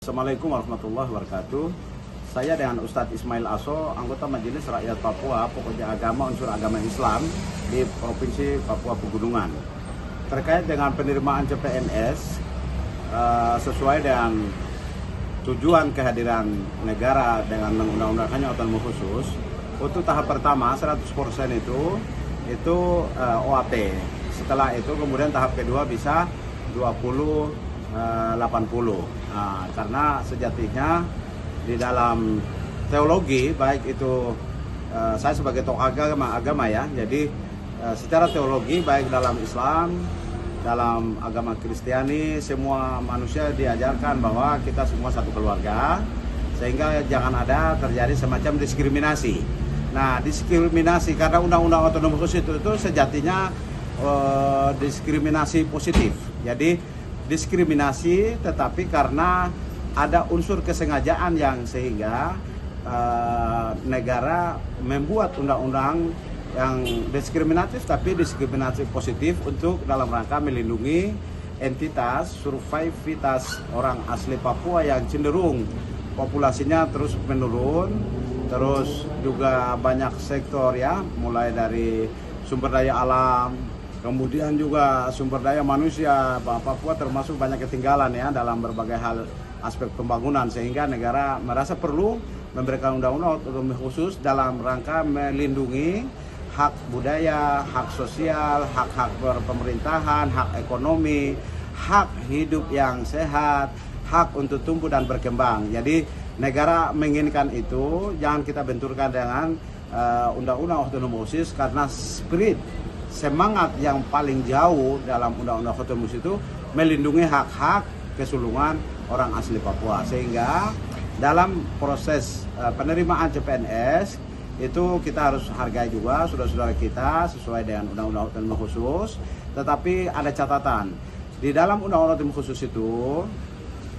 Assalamualaikum warahmatullahi wabarakatuh. Saya dengan Ustadz Ismail Aso, anggota Majelis Rakyat Papua, pokoknya agama unsur agama Islam di Provinsi Papua Pegunungan. Terkait dengan penerimaan CPNS, sesuai dengan tujuan kehadiran negara dengan mengundang-undangkannya otonomi khusus, untuk tahap pertama 100% itu OAP. Setelah itu kemudian tahap kedua bisa 80. Nah, karena sejatinya di dalam teologi, baik itu saya sebagai tokoh agama ya, jadi secara teologi baik dalam Islam, dalam agama Kristiani, semua manusia diajarkan bahwa kita semua satu keluarga, sehingga jangan ada terjadi semacam diskriminasi. Nah, diskriminasi karena undang-undang otonomi khusus itu sejatinya diskriminasi positif. Jadi diskriminasi tetapi karena ada unsur kesengajaan yang sehingga negara membuat undang-undang yang diskriminatif tapi diskriminasi positif untuk dalam rangka melindungi entitas survivitas orang asli Papua yang cenderung populasinya terus menurun, terus juga banyak sektor ya, mulai dari sumber daya alam, kemudian juga sumber daya manusia. Papua termasuk banyak ketinggalan ya dalam berbagai hal aspek pembangunan, sehingga negara merasa perlu memberikan undang-undang otonomi khusus dalam rangka melindungi hak budaya, hak sosial, hak-hak berpemerintahan, hak ekonomi, hak hidup yang sehat, hak untuk tumbuh dan berkembang. Jadi negara menginginkan itu, jangan kita benturkan dengan undang-undang otonomi khusus, karena spirit semangat yang paling jauh dalam undang-undang otonomi khusus itu melindungi hak-hak keseluruhan orang asli Papua, sehingga dalam proses penerimaan CPNS itu kita harus hargai juga saudara-saudara kita sesuai dengan undang-undang otonomi khusus. Tetapi ada catatan di dalam undang-undang otonomi khusus itu,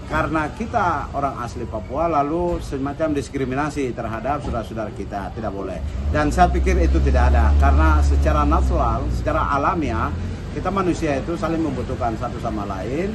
karena kita orang asli Papua lalu semacam diskriminasi terhadap saudara-saudara kita, tidak boleh. Dan saya pikir itu tidak ada, karena secara natural, secara alamiah kita manusia itu saling membutuhkan satu sama lain.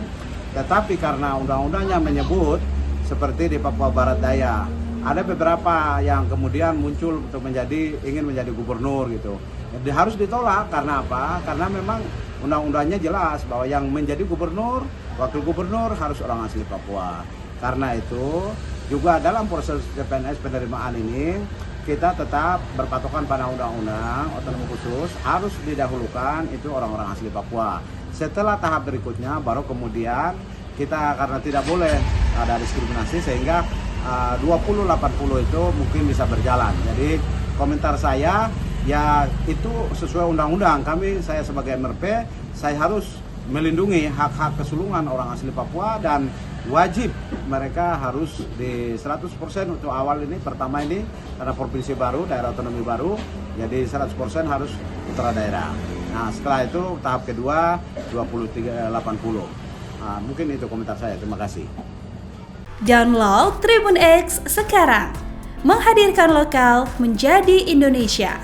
Tetapi karena undang-undangnya menyebut seperti di Papua Barat Daya, ada beberapa yang kemudian muncul untuk ingin menjadi gubernur gitu. Jadi harus ditolak. Karena apa? Karena memang undang-undangnya jelas bahwa yang menjadi gubernur, wakil gubernur harus orang asli Papua. Karena itu juga dalam proses CPNS penerimaan ini kita tetap berpatokan pada undang-undang otonomi khusus, harus didahulukan itu orang-orang asli Papua. Setelah tahap berikutnya baru kemudian kita, karena tidak boleh ada diskriminasi, sehingga 20-80 itu mungkin bisa berjalan. Jadi komentar saya ya itu sesuai undang-undang. Saya sebagai MRP, saya harus melindungi hak-hak keseluruhan orang asli Papua, dan wajib mereka harus di 100% untuk awal ini, pertama ini karena provinsi baru, daerah otonomi baru, jadi 100% harus putra daerah. Nah, setelah itu tahap kedua 20-80. Nah, mungkin itu komentar saya. Terima kasih. Download Tribun X sekarang, menghadirkan lokal menjadi Indonesia.